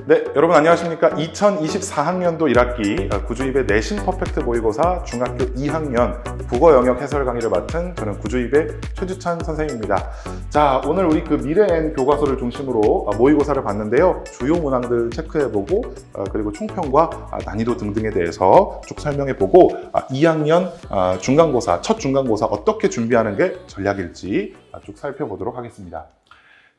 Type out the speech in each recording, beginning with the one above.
네, 여러분 안녕하십니까? 2024학년도 1학기 구주입의 내신 퍼펙트 모의고사 중학교 2학년 국어 영역 해설 강의를 맡은 저는 구주입의 최주찬 선생님입니다. 자, 오늘 우리 미래엔 교과서를 중심으로 모의고사를 봤는데요. 주요 문항들 체크해보고 그리고 총평과 난이도 등등에 대해서 쭉 설명해보고 2학년 중간고사, 첫 중간고사 어떻게 준비하는 게 전략일지 쭉 살펴보도록 하겠습니다.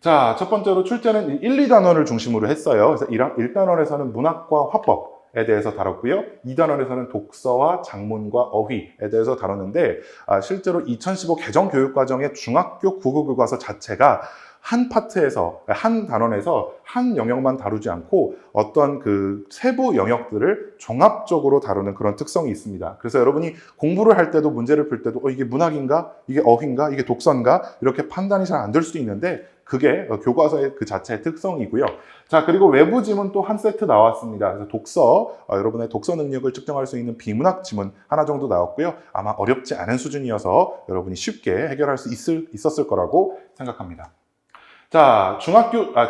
자, 첫 번째로 출제는 1, 2단원을 중심으로 했어요. 그래서 1단원에서는 문학과 화법에 대해서 다뤘고요. 2단원에서는 독서와 작문과 어휘에 대해서 다뤘는데 실제로 2015 개정교육과정의 중학교 국어교과서 자체가 한 파트에서, 한 단원에서 한 영역만 다루지 않고 어떤 세부 영역들을 종합적으로 다루는 그런 특성이 있습니다. 그래서 여러분이 공부를 할 때도 문제를 풀 때도 이게 문학인가? 이게 어휘인가? 이게 독서인가? 이렇게 판단이 잘 안 될 수도 있는데 그게 교과서의 그 자체의 특성이고요. 자, 그리고 외부 지문 또 한 세트 나왔습니다. 그래서 독서, 여러분의 독서 능력을 측정할 수 있는 비문학 지문 하나 정도 나왔고요. 아마 어렵지 않은 수준이어서 여러분이 쉽게 해결할 수 있었을 거라고 생각합니다. 자,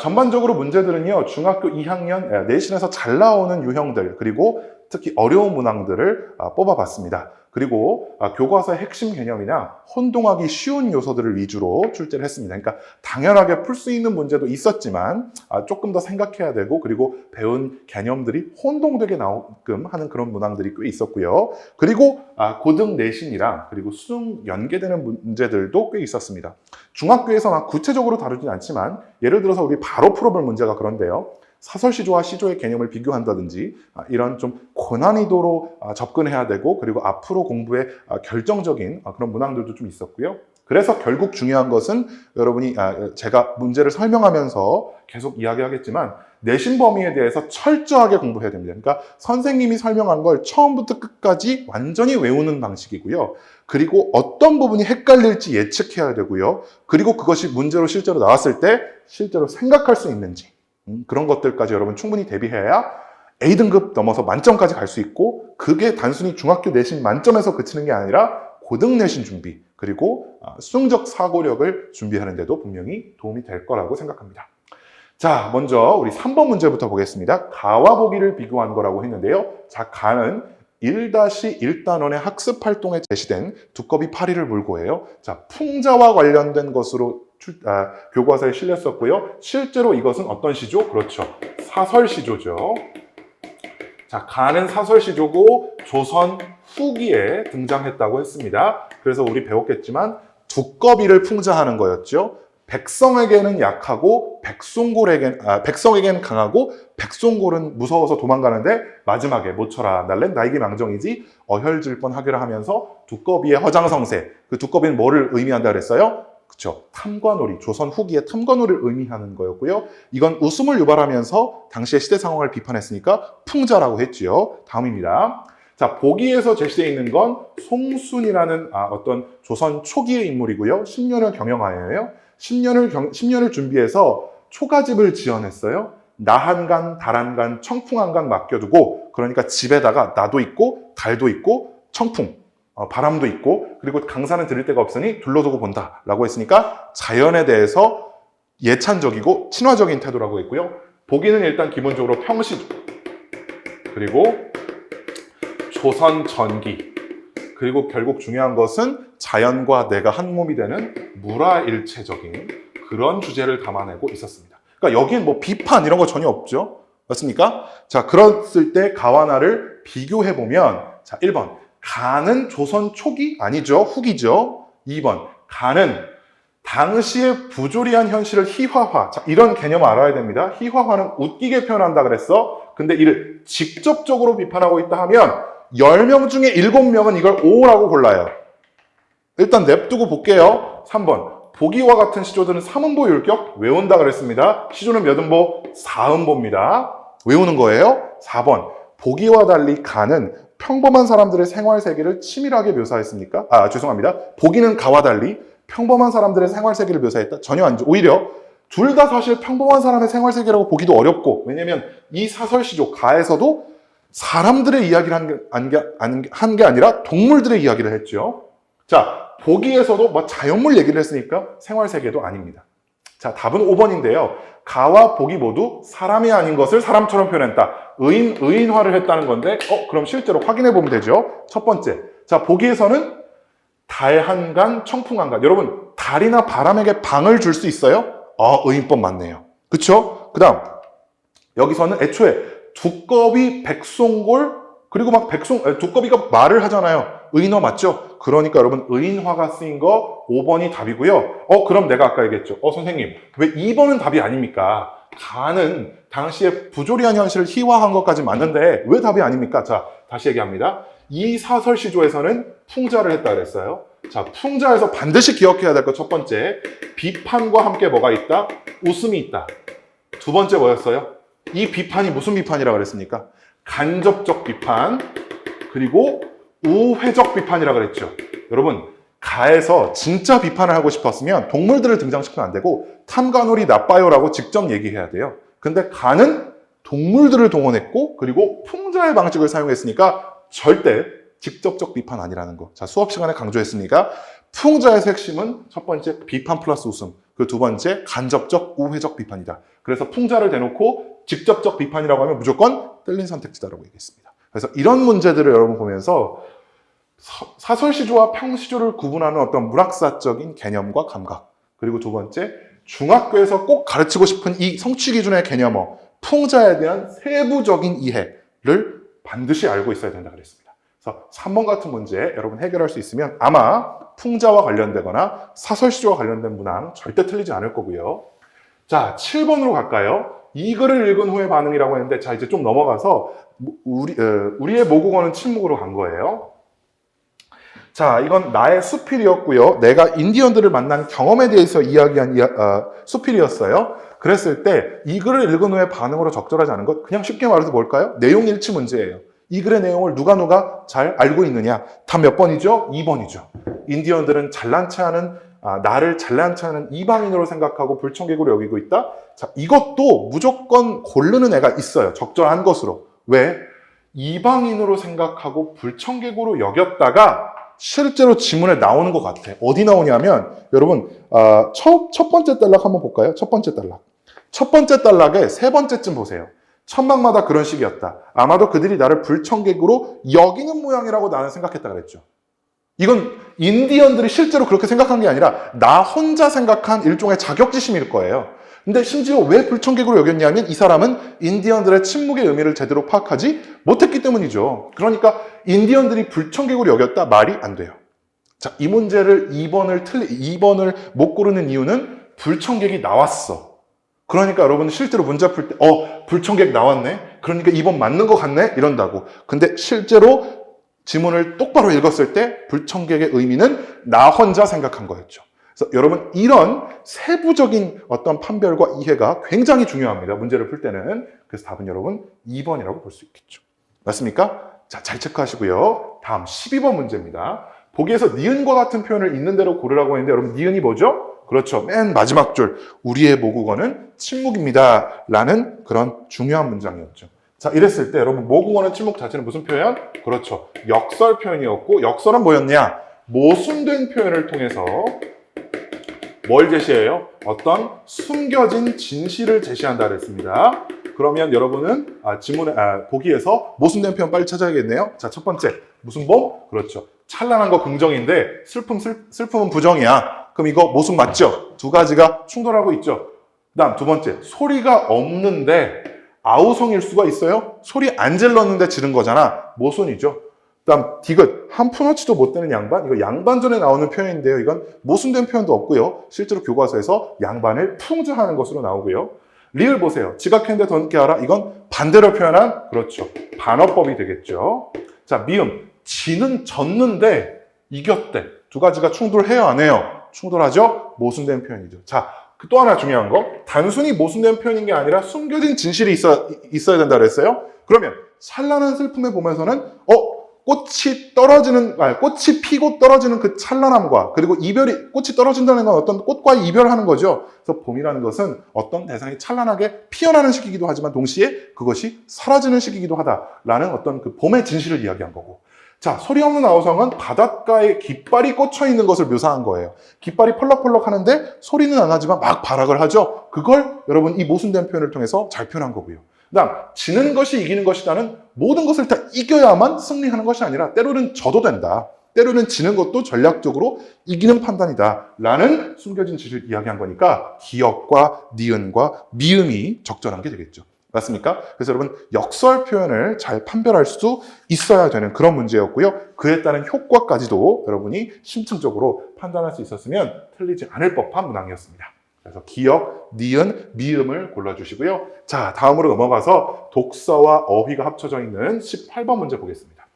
전반적으로 문제들은요, 중학교 2학년 내신에서 잘 나오는 유형들, 그리고 특히 어려운 문항들을 뽑아봤습니다. 그리고 교과서의 핵심 개념이나 혼동하기 쉬운 요소들을 위주로 출제를 했습니다. 그러니까 당연하게 풀 수 있는 문제도 있었지만 조금 더 생각해야 되고 그리고 배운 개념들이 혼동되게 나오게끔 하는 그런 문항들이 꽤 있었고요. 그리고 고등 내신이랑 그리고 수능 연계되는 문제들도 꽤 있었습니다. 중학교에서 막 구체적으로 다루진 않지만 예를 들어서 우리 바로 풀어볼 문제가 그런데요. 사설시조와 시조의 개념을 비교한다든지 이런 좀 고난이도로 접근해야 되고 그리고 앞으로 공부에 결정적인 그런 문항들도 좀 있었고요. 그래서 결국 중요한 것은 여러분이 제가 문제를 설명하면서 계속 이야기하겠지만 내신 범위에 대해서 철저하게 공부해야 됩니다. 그러니까 선생님이 설명한 걸 처음부터 끝까지 완전히 외우는 방식이고요. 그리고 어떤 부분이 헷갈릴지 예측해야 되고요. 그리고 그것이 문제로 실제로 나왔을 때 실제로 생각할 수 있는지 그런 것들까지 여러분 충분히 대비해야 A등급 넘어서 만점까지 갈 수 있고 그게 단순히 중학교 내신 만점에서 그치는 게 아니라 고등 내신 준비 그리고 수능적 사고력을 준비하는 데도 분명히 도움이 될 거라고 생각합니다. 자, 먼저 우리 3번 문제부터 보겠습니다. 가와 보기를 비교한 거라고 했는데요. 자, 가는 1-1단원의 학습 활동에 제시된 두꺼비 파리를 물고예요. 자, 풍자와 관련된 것으로 교과서에 실렸었고요. 실제로 이것은 어떤 시조? 그렇죠. 사설시조죠. 자, 가는 사설시조고 조선 후기에 등장했다고 했습니다. 그래서 우리 배웠겠지만 두꺼비를 풍자하는 거였죠. 백성에게는 약하고 백성에게는 강하고 백송골은 무서워서 도망가는데 마지막에 모처라 날랜 나에게 망정이지 어혈질뻔 하기라 하면서 두꺼비의 허장성세, 그 두꺼비는 뭐를 의미한다 그랬어요? 그렇죠. 탐관오리, 조선 후기의 탐관오리를 의미하는 거였고요. 이건 웃음을 유발하면서 당시의 시대 상황을 비판했으니까 풍자라고 했지요. 다음입니다. 자, 보기에서 제시되어 있는 건 송순이라는 어떤 조선 초기의 인물이고요. 10년을 경영하여요. 10년을 준비해서 초가집을 지어냈어요. 나한간, 달한간, 청풍한간 맡겨두고 그러니까 집에다가 나도 있고 달도 있고 청풍, 바람도 있고 그리고 강사는 들을 데가 없으니 둘러두고 본다라고 했으니까 자연에 대해서 예찬적이고 친화적인 태도라고 했고요. 보기는 일단 기본적으로 평시 그리고 조선 전기 그리고 결국 중요한 것은 자연과 내가 한 몸이 되는 물화일체적인 그런 주제를 담아내고 있었습니다. 그러니까 여기엔 뭐 비판 이런 거 전혀 없죠. 맞습니까? 자, 그랬을 때 가와 나를 비교해보면 자, 1번 가는 조선 초기? 아니죠. 후기죠. 2번 가는 당시의 부조리한 현실을 희화화. 자, 이런 개념 알아야 됩니다. 희화화는 웃기게 표현한다 그랬어. 근데 이를 직접적으로 비판하고 있다 하면 10명 중에 7명은 이걸 O라고 골라요. 일단 냅두고 볼게요. 3번. 보기와 같은 시조들은 3음보 율격 외운다 그랬습니다. 시조는 몇 음보? 4음보입니다. 외우는 거예요. 4번. 보기와 달리 가는 평범한 사람들의 생활 세계를 치밀하게 묘사했습니까? 죄송합니다. 보기는 가와 달리 평범한 사람들의 생활 세계를 묘사했다? 전혀 아니죠. 오히려 둘 다 사실 평범한 사람의 생활 세계라고 보기도 어렵고 왜냐면 이 사설시조 가에서도 사람들의 이야기를 한 게 아니라 동물들의 이야기를 했죠. 자, 보기에서도 자연물 얘기를 했으니까 생활 세계도 아닙니다. 자, 답은 5번인데요. 가와 복이 모두 사람이 아닌 것을 사람처럼 표현했다. 의인화를 했다는 건데, 그럼 실제로 확인해 보면 되죠. 첫 번째. 자, 보기에서는 달 한간, 청풍 한간. 여러분, 달이나 바람에게 방을 줄 수 있어요? 의인법 맞네요. 그쵸? 그 다음, 여기서는 애초에 두꺼비, 백송골, 그리고 막 두꺼비가 말을 하잖아요. 의인화 맞죠? 그러니까 여러분, 의인화가 쓰인 거 5번이 답이고요. 그럼 내가 아까 얘기했죠. 선생님, 왜 2번은 답이 아닙니까? 가는 당시에 부조리한 현실을 희화한 것까지 맞는데 왜 답이 아닙니까? 자, 다시 얘기합니다. 이 사설 시조에서는 풍자를 했다 그랬어요. 자, 풍자에서 반드시 기억해야 될 것 첫 번째, 비판과 함께 뭐가 있다? 웃음이 있다. 두 번째 뭐였어요? 이 비판이 무슨 비판이라고 그랬습니까? 간접적 비판, 그리고 우회적 비판이라고 그랬죠. 여러분, 가에서 진짜 비판을 하고 싶었으면 동물들을 등장시키면 안 되고 탐관오리 나빠요라고 직접 얘기해야 돼요. 근데 가는 동물들을 동원했고 그리고 풍자의 방식을 사용했으니까 절대 직접적 비판 아니라는 거. 자, 수업 시간에 강조했으니까 풍자의 핵심은 첫 번째 비판 플러스 웃음, 그 두 번째 간접적 우회적 비판이다. 그래서 풍자를 대놓고 직접적 비판이라고 하면 무조건 틀린 선택지다라고 얘기했습니다. 그래서 이런 문제들을 여러분 보면서 사설시조와 평시조를 구분하는 어떤 문학사적인 개념과 감각, 그리고 두 번째 중학교에서 꼭 가르치고 싶은 이 성취기준의 개념어 풍자에 대한 세부적인 이해를 반드시 알고 있어야 된다 그랬습니다. 그래서 3번 같은 문제 여러분 해결할 수 있으면 아마 풍자와 관련되거나 사설시조와 관련된 문항 절대 틀리지 않을 거고요. 자, 7번으로 갈까요? 이 글을 읽은 후의 반응이라고 했는데, 자, 이제 좀 넘어가서 우리의 모국어는 침묵으로 간 거예요. 자, 이건 나의 수필이었고요. 내가 인디언들을 만난 경험에 대해서 이야기한 수필이었어요. 그랬을 때 이 글을 읽은 후의 반응으로 적절하지 않은 것, 그냥 쉽게 말해서 뭘까요? 내용 일치 문제예요. 이 글의 내용을 누가 잘 알고 있느냐? 답 몇 번이죠? 2번이죠. 인디언들은 나를 잘난 체 하는 이방인으로 생각하고 불청객으로 여기고 있다? 자, 이것도 무조건 고르는 애가 있어요. 적절한 것으로. 왜? 이방인으로 생각하고 불청객으로 여겼다가 실제로 지문에 나오는 것 같아. 어디 나오냐면, 여러분, 첫 번째 단락 한번 볼까요? 첫 번째 단락. 첫 번째 단락의 세 번째쯤 보세요. 천막마다 그런 식이었다. 아마도 그들이 나를 불청객으로 여기는 모양이라고 나는 생각했다 그랬죠. 이건 인디언들이 실제로 그렇게 생각한 게 아니라 나 혼자 생각한 일종의 자격지심일 거예요. 근데 심지어 왜 불청객으로 여겼냐면 이 사람은 인디언들의 침묵의 의미를 제대로 파악하지 못했기 때문이죠. 그러니까 인디언들이 불청객으로 여겼다 말이 안 돼요. 자, 이 문제를 2번을 못 고르는 이유는 불청객이 나왔어. 그러니까 여러분 실제로 문제 풀 때 불청객 나왔네? 그러니까 2번 맞는 것 같네? 이런다고. 근데 실제로 지문을 똑바로 읽었을 때 불청객의 의미는 나 혼자 생각한 거였죠. 그래서 여러분 이런 세부적인 어떤 판별과 이해가 굉장히 중요합니다. 문제를 풀 때는. 그래서 답은 여러분 2번이라고 볼 수 있겠죠. 맞습니까? 자, 잘 체크하시고요. 다음 12번 문제입니다. 보기에서 니은과 같은 표현을 있는 대로 고르라고 했는데 여러분 니은이 뭐죠? 그렇죠. 맨 마지막 줄 우리의 모국어는 침묵입니다 라는 그런 중요한 문장이었죠. 자, 이랬을 때 여러분 모국어는 침묵 자체는 무슨 표현? 그렇죠. 역설 표현이었고 역설은 뭐였냐? 모순된 표현을 통해서 뭘 제시해요? 어떤 숨겨진 진실을 제시한다 그랬습니다. 그러면 여러분은 보기에서 모순된 표현 빨리 찾아야겠네요. 자, 첫 번째 무슨 봄? 그렇죠. 찬란한 거 긍정인데 슬픔은 부정이야. 그럼 이거 모순 맞죠? 두 가지가 충돌하고 있죠. 그다음 두 번째 소리가 없는데 아우성일 수가 있어요? 소리 안 질렀는데 지른 거잖아. 모순이죠. 그다음 디귿 한 푼어치도 못 되는 양반. 이거 양반전에 나오는 표현인데요. 이건 모순된 표현도 없고요. 실제로 교과서에서 양반을 풍자하는 것으로 나오고요. 리을 보세요. 지각했는데 더 늦게 알아. 이건 반대로 표현한 그렇죠. 반어법이 되겠죠. 자, 미음 지는 졌는데 이겼대. 두 가지가 충돌해요 안 해요? 충돌하죠? 모순된 표현이죠. 자, 또 하나 중요한 거. 단순히 모순된 표현인 게 아니라 숨겨진 진실이 있어야 된다 그랬어요. 그러면 찬란한 슬픔에 보면서는 꽃이 피고 떨어지는 그 찬란함과 그리고 꽃이 떨어진다는 건 어떤 꽃과의 이별하는 거죠. 그래서 봄이라는 것은 어떤 대상이 찬란하게 피어나는 시기이기도 하지만 동시에 그것이 사라지는 시기이기도 하다라는 어떤 그 봄의 진실을 이야기한 거고. 자, 소리 없는 아우성은 바닷가에 깃발이 꽂혀 있는 것을 묘사한 거예요. 깃발이 펄럭펄럭 하는데 소리는 안 하지만 막 발악을 하죠. 그걸 여러분 이 모순된 표현을 통해서 잘 표현한 거고요. 그다음 지는 것이 이기는 것이다는 모든 것을 다 이겨야만 승리하는 것이 아니라 때로는 져도 된다. 때로는 지는 것도 전략적으로 이기는 판단이다. 라는 숨겨진 지를 이야기한 거니까 기역과 니은과 미음이 적절한 게 되겠죠. 맞습니까? 그래서 여러분 역설 표현을 잘 판별할 수 있어야 되는 그런 문제였고요. 그에 따른 효과까지도 여러분이 심층적으로 판단할 수 있었으면 틀리지 않을 법한 문항이었습니다. 그래서 기역, 니은, 미음을 골라주시고요. 자, 다음으로 넘어가서 독서와 어휘가 합쳐져 있는 18번 문제 보겠습니다.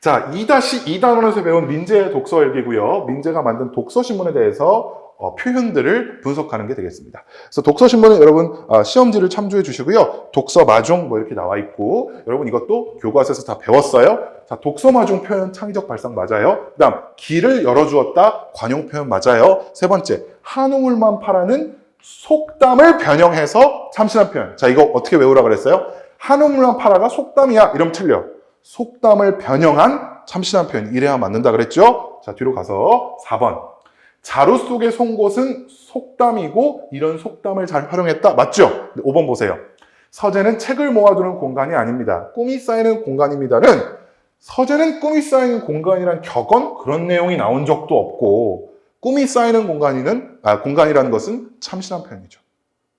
자, 2-2단원에서 배운 민재의 독서 일기고요. 민재가 만든 독서신문에 대해서 표현들을 분석하는 게 되겠습니다. 그래서 독서신문은 여러분 시험지를 참조해 주시고요. 독서마중 뭐 이렇게 나와 있고 여러분 이것도 교과서에서 다 배웠어요. 자, 독서마중 표현 창의적 발상 맞아요. 그 다음 길을 열어주었다 관용 표현 맞아요. 세 번째 한우물만 파라는 속담을 변형해서 참신한 표현. 자, 이거 어떻게 외우라 그랬어요? 한우물만 파라가 속담이야 이러면 틀려. 속담을 변형한 참신한 표현 이래야 맞는다 그랬죠? 자, 뒤로 가서 4번 자루 속의 송곳은 속담이고 이런 속담을 잘 활용했다. 맞죠? 5번 보세요. 서재는 책을 모아두는 공간이 아닙니다. 꿈이 쌓이는 공간입니다는 서재는 꿈이 쌓이는 공간이란 격언 그런 내용이 나온 적도 없고 꿈이 쌓이는 공간이라는 것은 참신한 표현이죠.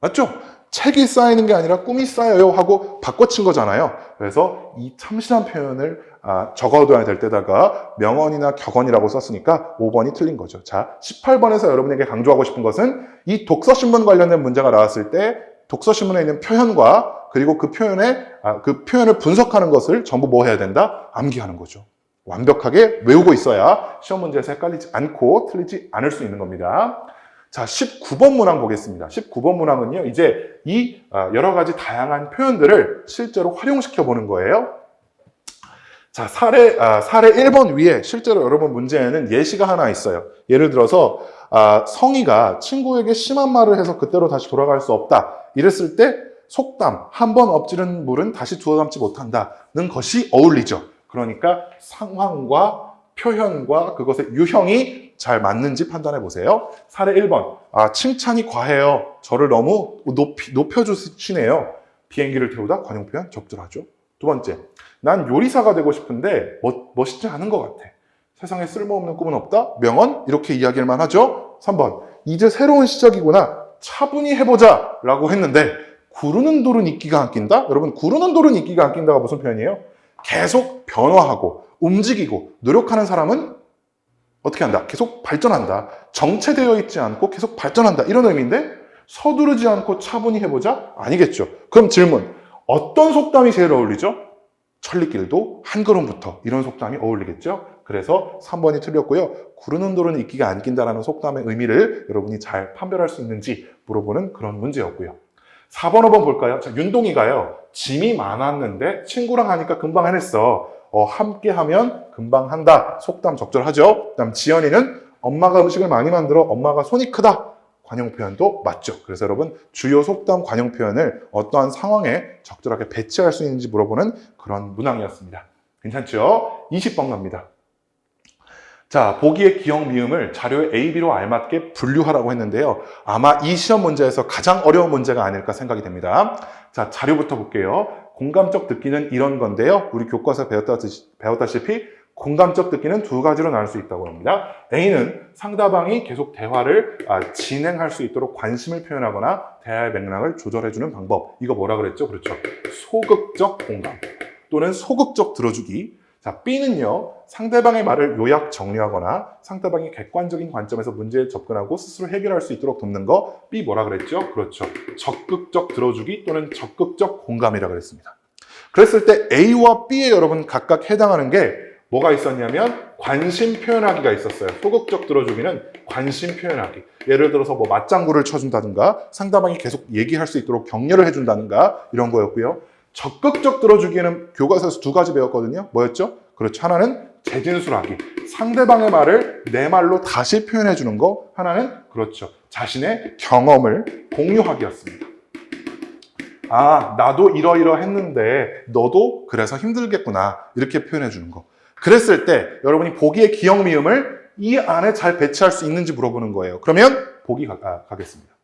맞죠? 책이 쌓이는 게 아니라 꿈이 쌓여요 하고 바꿔친 거잖아요. 그래서 이 참신한 표현을 적어둬야 될 때다가 명언이나 격언이라고 썼으니까 5번이 틀린 거죠. 자, 18번에서 여러분에게 강조하고 싶은 것은 이 독서신문 관련된 문제가 나왔을 때 독서신문에 있는 표현과 그리고 그 표현을 분석하는 것을 전부 뭐 해야 된다? 암기하는 거죠. 완벽하게 외우고 있어야 시험 문제에서 헷갈리지 않고 틀리지 않을 수 있는 겁니다. 자, 19번 문항 보겠습니다. 19번 문항은요, 이제 이 여러 가지 다양한 표현들을 실제로 활용시켜 보는 거예요. 자, 사례 1번 위에 실제로 여러분 문제에는 예시가 하나 있어요. 예를 들어서 성희가 친구에게 심한 말을 해서 그때로 다시 돌아갈 수 없다. 이랬을 때 속담, 한 번 엎지른 물은 다시 두어 담지 못한다는 것이 어울리죠. 그러니까 상황과 표현과 그것의 유형이 잘 맞는지 판단해 보세요. 사례 1번. 칭찬이 과해요. 저를 너무 높여주시네요. 비행기를 태우다 관용 표현 적절하죠. 두 번째. 난 요리사가 되고 싶은데 멋있지 않은 것 같아. 세상에 쓸모없는 꿈은 없다. 명언? 이렇게 이야기할만 하죠. 3번. 이제 새로운 시작이구나. 차분히 해보자. 라고 했는데 구르는 돌은 이끼가 안 낀다? 여러분 구르는 돌은 이끼가 안 낀다가 무슨 표현이에요? 계속 변화하고 움직이고 노력하는 사람은 어떻게 한다? 계속 발전한다. 정체되어 있지 않고 계속 발전한다. 이런 의미인데 서두르지 않고 차분히 해보자? 아니겠죠. 그럼 질문. 어떤 속담이 제일 어울리죠? 천리길도 한 걸음부터 이런 속담이 어울리겠죠. 그래서 3번이 틀렸고요. 구르는 돌은 이끼가 안 낀다라는 속담의 의미를 여러분이 잘 판별할 수 있는지 물어보는 그런 문제였고요. 4번, 5번 볼까요? 자, 윤동이가요. 짐이 많았는데 친구랑 하니까 금방 해냈어. 함께 하면 금방 한다. 속담 적절하죠. 그다음 지연이는 엄마가 음식을 많이 만들어 엄마가 손이 크다. 관용 표현도 맞죠. 그래서 여러분 주요 속담 관용 표현을 어떠한 상황에 적절하게 배치할 수 있는지 물어보는 그런 문항이었습니다. 괜찮죠? 20번 갑니다. 자, 보기의 기역 미음을 자료의 A, B로 알맞게 분류하라고 했는데요. 아마 이 시험 문제에서 가장 어려운 문제가 아닐까 생각이 됩니다. 자, 자료부터 볼게요. 공감적 듣기는 이런 건데요. 우리 교과서 배웠다시피 공감적 듣기는 두 가지로 나눌 수 있다고 합니다. A는 상대방이 계속 대화를 진행할 수 있도록 관심을 표현하거나 대화의 맥락을 조절해주는 방법. 이거 뭐라 그랬죠? 그렇죠. 소극적 공감 또는 소극적 들어주기. 자, B는요, 상대방의 말을 요약 정리하거나 상대방이 객관적인 관점에서 문제에 접근하고 스스로 해결할 수 있도록 돕는 거. B 뭐라 그랬죠? 그렇죠. 적극적 들어주기 또는 적극적 공감이라 그랬습니다. 그랬을 때 A와 B에 여러분 각각 해당하는 게 뭐가 있었냐면 관심 표현하기가 있었어요. 소극적 들어주기는 관심 표현하기. 예를 들어서 뭐 맞장구를 쳐준다든가 상대방이 계속 얘기할 수 있도록 격려를 해준다든가 이런 거였고요. 적극적 들어주기에는 교과서에서 두 가지 배웠거든요. 뭐였죠? 그렇죠. 하나는 재진술하기. 상대방의 말을 내 말로 다시 표현해 주는 거. 하나는 그렇죠. 자신의 경험을 공유하기였습니다. 나도 이러이러했는데 너도 그래서 힘들겠구나. 이렇게 표현해 주는 거. 그랬을 때 여러분이 보기의 기역 미음을 이 안에 잘 배치할 수 있는지 물어보는 거예요. 그러면 보기 가겠습니다.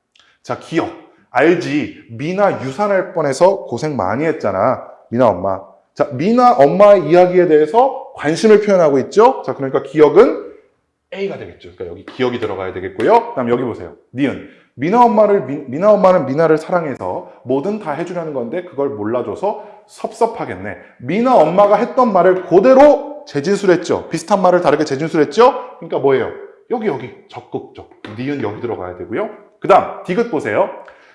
자, 기역. 알지? 미나 유산할 뻔해서 고생 많이 했잖아. 미나 엄마. 자, 미나 엄마의 이야기에 대해서 관심을 표현하고 있죠. 자, 그러니까 기역은 A가 되겠죠. 그러니까 여기 기역이 들어가야 되겠고요. 그다음 여기 보세요. 니은. 미나 엄마는 미나를 사랑해서 뭐든 다 해주려는 건데 그걸 몰라줘서 섭섭하겠네. 미나 엄마가 했던 말을 그대로 재진술했죠. 비슷한 말을 다르게 재진술했죠. 그러니까 뭐예요? 여기 적극적. 니은 여기 들어가야 되고요. 그 다음 디귿 보세요.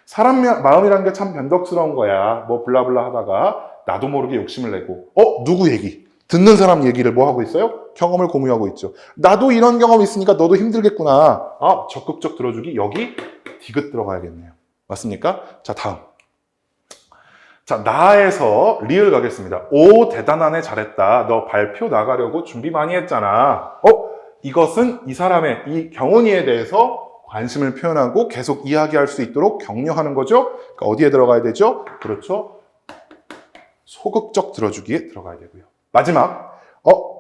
사람 마음이란 게 참 변덕스러운 거야. 뭐 블라블라 하다가 나도 모르게 욕심을 내고 누구 얘기? 듣는 사람 얘기를 뭐 하고 있어요? 경험을 공유하고 있죠. 나도 이런 경험이 있으니까 너도 힘들겠구나. 적극적 들어주기. 여기 디귿 들어가야겠네요. 맞습니까? 자, 다음. 자, 나에서 리을 가겠습니다. 오, 대단하네, 잘했다. 너 발표 나가려고 준비 많이 했잖아. 이것은 이 사람의 이 경훈이에 대해서 관심을 표현하고 계속 이야기할 수 있도록 격려하는 거죠. 그러니까 어디에 들어가야 되죠? 그렇죠. 소극적 들어주기에 들어가야 되고요. 마지막,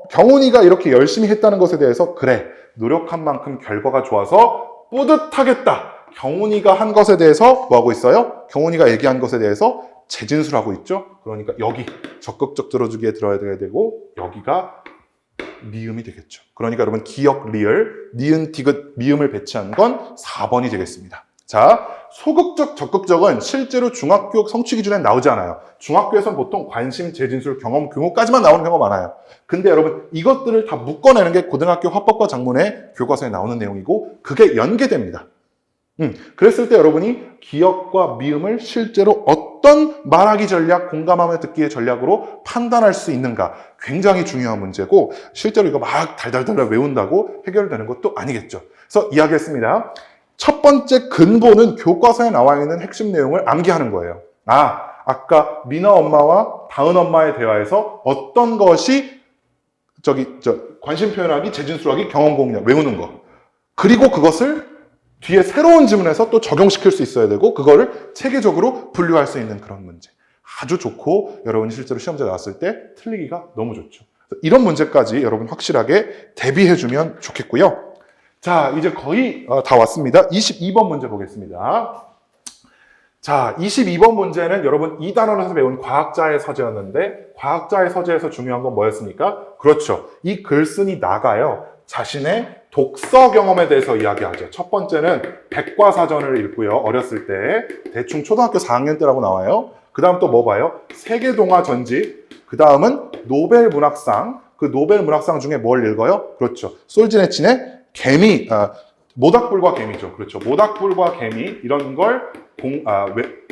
경훈이가 이렇게 열심히 했다는 것에 대해서 그래, 노력한 만큼 결과가 좋아서 뿌듯하겠다. 경훈이가 한 것에 대해서 뭐 하고 있어요? 경훈이가 얘기한 것에 대해서 재진술하고 있죠. 그러니까 여기 적극적 들어주기에 들어야 되고 여기가 미음이 되겠죠. 그러니까 여러분 기역, 리을, 니은, 디귿, 미음을 배치한 건 4번이 되겠습니다. 자, 소극적, 적극적은 실제로 중학교 성취 기준에 나오지 않아요. 중학교에서는 보통 관심, 재진술, 경험, 규모까지만 나오는 경우가 많아요. 근데 여러분 이것들을 다 묶어내는 게 고등학교 화법과 작문의 교과서에 나오는 내용이고 그게 연계됩니다. 그랬을 때 여러분이 기역과 미음을 실제로 어떤 말하기 전략, 공감하며 듣기의 전략으로 판단할 수 있는가 굉장히 중요한 문제고 실제로 이거 막 달달달 외운다고 해결되는 것도 아니겠죠. 그래서 이야기했습니다. 첫 번째 근본은 교과서에 나와 있는 핵심 내용을 암기하는 거예요. 아까 미나 엄마와 다은 엄마의 대화에서 어떤 것이 관심 표현하기, 재진술하기, 경험 공유 외우는 거. 그리고 그것을 뒤에 새로운 지문에서 또 적용시킬 수 있어야 되고 그거를 체계적으로 분류할 수 있는 그런 문제. 아주 좋고 여러분이 실제로 시험지에 나왔을 때 틀리기가 너무 좋죠. 이런 문제까지 여러분 확실하게 대비해주면 좋겠고요. 자, 이제 거의 다 왔습니다. 22번 문제 보겠습니다. 자, 22번 문제는 여러분 2단원에서 배운 과학자의 서재였는데 과학자의 서재에서 중요한 건 뭐였습니까? 그렇죠. 이 글쓴이 나가요. 자신의 독서 경험에 대해서 이야기하죠. 첫 번째는 백과사전을 읽고요. 어렸을 때 대충 초등학교 4학년 때라고 나와요. 그 다음 또 뭐 봐요? 세계동화 전집. 그 다음은 노벨 문학상. 그 노벨 문학상 중에 뭘 읽어요? 그렇죠. 솔지네친의 개미, 모닥불과 개미죠. 그렇죠. 모닥불과 개미 이런 걸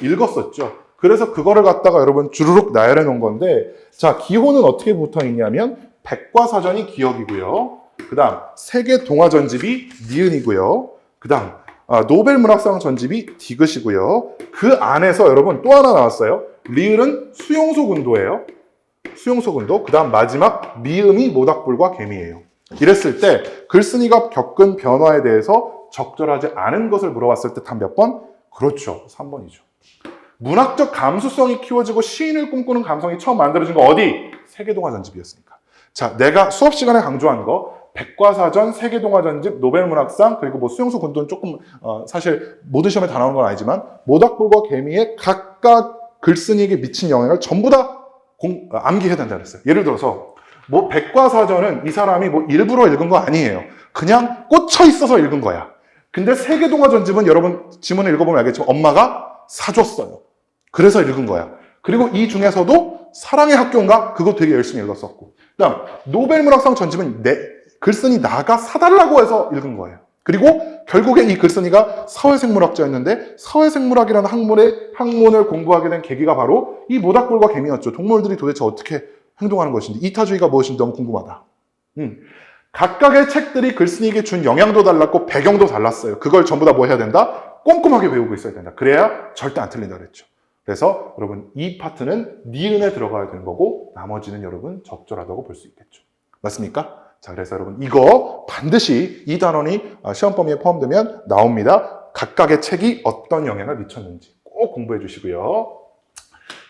읽었었죠. 그래서 그거를 갖다가 여러분 주르륵 나열해 놓은 건데 자, 기호는 어떻게 붙어 있냐면 백과사전이 기억이고요. 그 다음 세계 동화 전집이 니은이고요. 그 다음 노벨 문학상 전집이 디귿이고요. 그 안에서 여러분 또 하나 나왔어요. 리을은 수용소 군도예요. 수용소 군도. 그 다음 마지막 미음이 모닥불과 개미예요. 이랬을 때 글쓴이가 겪은 변화에 대해서 적절하지 않은 것을 물어봤을 때 단 몇 번? 그렇죠. 3번이죠. 문학적 감수성이 키워지고 시인을 꿈꾸는 감성이 처음 만들어진 거 어디? 세계동화 전집이었으니까. 자, 내가 수업 시간에 강조한 거 백과사전, 세계동화 전집, 노벨문학상, 그리고 뭐 수용소 군도는 조금 사실 모든 시험에 다 나오는 건 아니지만 모닥불과 개미의 각각 글쓴이에게 미친 영향을 전부 다 암기해야 된다 그랬어요. 예를 들어서 뭐 백과사전은 이 사람이 뭐 일부러 읽은 거 아니에요. 그냥 꽂혀 있어서 읽은 거야. 근데 세계동화 전집은 여러분 지문을 읽어보면 알겠지만 엄마가 사줬어요. 그래서 읽은 거야. 그리고 이 중에서도 사랑의 학교인가? 그거 되게 열심히 읽었었고. 그다음 노벨문학상 전집은 글쓴이 나가 사달라고 해서 읽은 거예요. 그리고 결국에 이 글쓴이가 사회생물학자였는데 사회생물학이라는 학문을 공부하게 된 계기가 바로 이 모닥불과 개미였죠. 동물들이 도대체 어떻게 행동하는 것인지, 이타주의가 무엇인지 너무 궁금하다. 각각의 책들이 글쓴이에게 준 영향도 달랐고 배경도 달랐어요. 그걸 전부 다 뭐 해야 된다? 꼼꼼하게 외우고 있어야 된다. 그래야 절대 안 틀린다 그랬죠. 그래서 여러분 이 파트는 니은에 들어가야 되는 거고 나머지는 여러분 적절하다고 볼 수 있겠죠. 맞습니까? 자, 그래서 여러분 이거 반드시 이 단원이 시험 범위에 포함되면 나옵니다. 각각의 책이 어떤 영향을 미쳤는지 꼭 공부해 주시고요.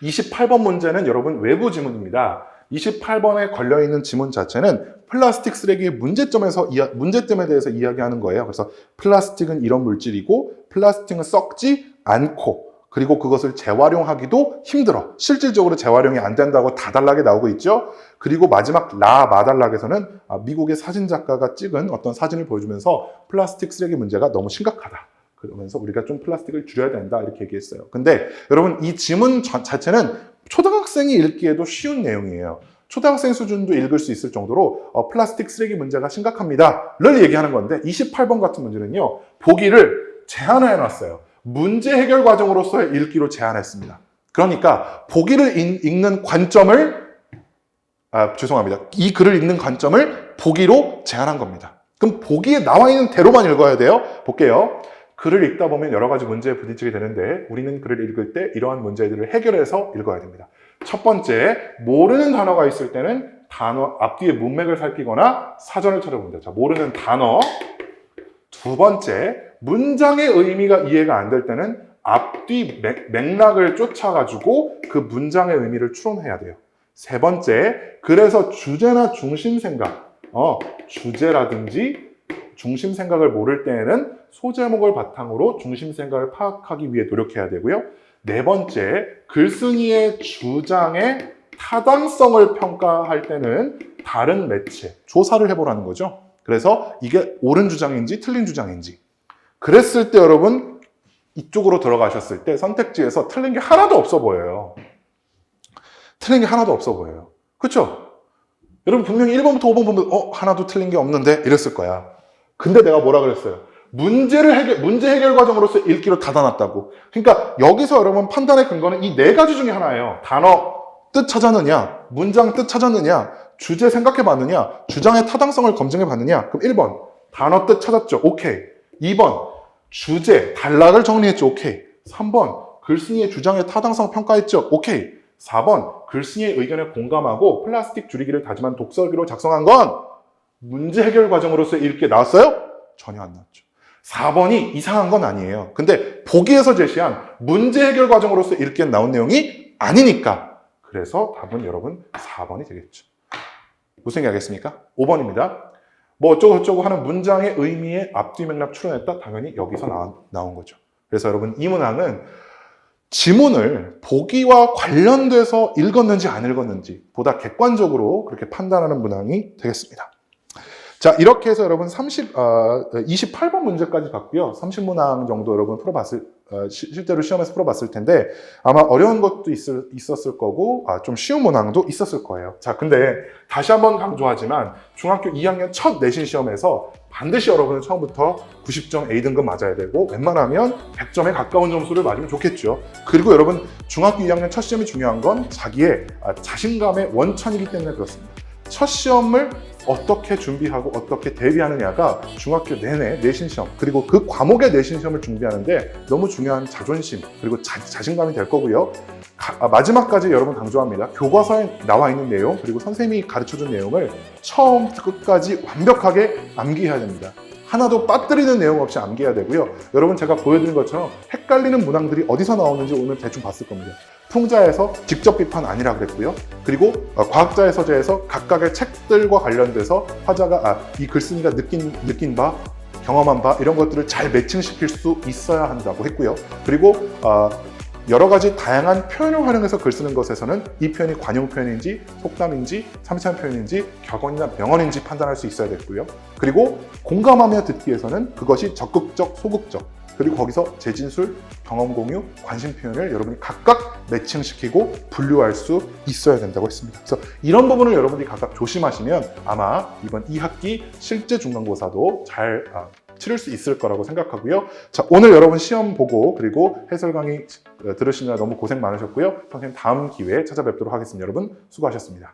28번 문제는 여러분 외부 지문입니다. 28번에 걸려있는 지문 자체는 플라스틱 쓰레기의 문제점에 대해서 이야기하는 거예요. 그래서 플라스틱은 이런 물질이고 플라스틱은 썩지 않고 그리고 그것을 재활용하기도 힘들어. 실질적으로 재활용이 안 된다고 다단락에 나오고 있죠. 그리고 마지막 마단락에서는 미국의 사진작가가 찍은 어떤 사진을 보여주면서 플라스틱 쓰레기 문제가 너무 심각하다. 그러면서 우리가 좀 플라스틱을 줄여야 된다 이렇게 얘기했어요. 근데 여러분 이 지문 자체는 초등학생이 읽기에도 쉬운 내용이에요. 초등학생 수준도 읽을 수 있을 정도로 플라스틱 쓰레기 문제가 심각합니다를 얘기하는 건데 28번 같은 문제는요. 보기를 제한을 해놨어요. 문제 해결 과정으로서의 읽기로 제한했습니다. 그러니까 보기를 읽는 관점을 죄송합니다. 이 글을 읽는 관점을 보기로 제한한 겁니다. 그럼 보기에 나와 있는 대로만 읽어야 돼요. 볼게요. 글을 읽다 보면 여러 가지 문제에 부딪히게 되는데 우리는 글을 읽을 때 이러한 문제들을 해결해서 읽어야 됩니다. 첫 번째, 모르는 단어가 있을 때는 단어 앞뒤의 문맥을 살피거나 사전을 찾아봅니다. 자, 모르는 단어. 두 번째, 문장의 의미가 이해가 안 될 때는 앞뒤 맥락을 쫓아가지고 그 문장의 의미를 추론해야 돼요. 세 번째, 그래서 주제나 중심생각, 주제라든지 중심생각을 모를 때에는 소제목을 바탕으로 중심생각을 파악하기 위해 노력해야 되고요. 네 번째, 글쓴이의 주장의 타당성을 평가할 때는 다른 매체, 조사를 해보라는 거죠. 그래서 이게 옳은 주장인지 틀린 주장인지. 그랬을 때 여러분 이쪽으로 들어가셨을 때 선택지에서 틀린 게 하나도 없어 보여요. 틀린 게 하나도 없어 보여요. 그렇죠? 여러분 분명히 1번부터 5번 보면 하나도 틀린 게 없는데 이랬을 거야. 근데 내가 뭐라 그랬어요? 문제 해결 과정으로서 읽기로 닫아놨다고. 그러니까 여기서 여러분 판단의 근거는 이 네 가지 중에 하나예요. 단어 뜻 찾았느냐, 문장 뜻 찾았느냐, 주제 생각해봤느냐, 주장의 타당성을 검증해봤느냐. 그럼 1번 단어 뜻 찾았죠. 오케이. 2번 주제 단락을 정리했죠. 오케이. 3번 글쓴이의 주장의 타당성 평가했죠. 오케이. 4번 글쓴이의 의견에 공감하고 플라스틱 줄이기를 다짐한 독서기로 작성한 건 문제 해결 과정으로서 읽기에 나왔어요? 전혀 안 나왔죠. 4번이 이상한 건 아니에요. 근데 보기에서 제시한 문제 해결 과정으로서 읽기에 나온 내용이 아니니까. 그래서 답은 여러분 4번이 되겠죠. 무슨 얘기 하겠습니까? 5번입니다. 뭐 어쩌고저쩌고 하는 문장의 의미의 앞뒤 맥락 추론했다? 당연히 여기서 나온 거죠. 그래서 여러분 이 문항은 지문을 보기와 관련돼서 읽었는지 안 읽었는지 보다 객관적으로 그렇게 판단하는 문항이 되겠습니다. 자, 이렇게 해서 여러분 28번 문제까지 봤고요. 30문항 정도 여러분 실제로 시험에서 풀어봤을 텐데 아마 어려운 것도 있었을 거고 좀 쉬운 문항도 있었을 거예요. 자, 근데 다시 한번 강조하지만 중학교 2학년 첫 내신 시험에서 반드시 여러분은 처음부터 90점 A등급 맞아야 되고 웬만하면 100점에 가까운 점수를 맞으면 좋겠죠. 그리고 여러분 중학교 2학년 첫 시험이 중요한 건 자기의 자신감의 원천이기 때문에 그렇습니다. 첫 시험을 어떻게 준비하고 어떻게 대비하느냐가 중학교 내내 내신 시험 그리고 그 과목의 내신 시험을 준비하는데 너무 중요한 자존심 그리고 자신감이 될 거고요. 마지막까지 여러분 강조합니다. 교과서에 나와 있는 내용 그리고 선생님이 가르쳐준 내용을 처음부터 끝까지 완벽하게 암기해야 됩니다. 하나도 빠뜨리는 내용 없이 암기해야 되고요. 여러분 제가 보여드린 것처럼 헷갈리는 문항들이 어디서 나오는지 오늘 대충 봤을 겁니다. 풍자에서 직접 비판 아니라 그랬고요. 그리고 과학자의 서재에서 각각의 책들과 관련돼서 화자가 이 글쓴이가 느낀 바, 경험한 바 이런 것들을 잘 매칭시킬 수 있어야 한다고 했고요. 그리고 여러 가지 다양한 표현을 활용해서 글 쓰는 것에서는 이 표현이 관용 표현인지 속담인지 참치한 표현인지 격언이나 명언인지 판단할 수 있어야 됐고요. 그리고 공감하며 듣기에서는 그것이 적극적, 소극적 그리고 거기서 재진술, 경험 공유, 관심 표현을 여러분이 각각 매칭시키고 분류할 수 있어야 된다고 했습니다. 그래서 이런 부분을 여러분들이 각각 조심하시면 아마 이번 2학기 실제 중간고사도 잘 치를 수 있을 거라고 생각하고요. 자, 오늘 여러분 시험 보고 그리고 해설 강의 들으시느라 너무 고생 많으셨고요. 선생님 다음 기회에 찾아뵙도록 하겠습니다. 여러분 수고하셨습니다.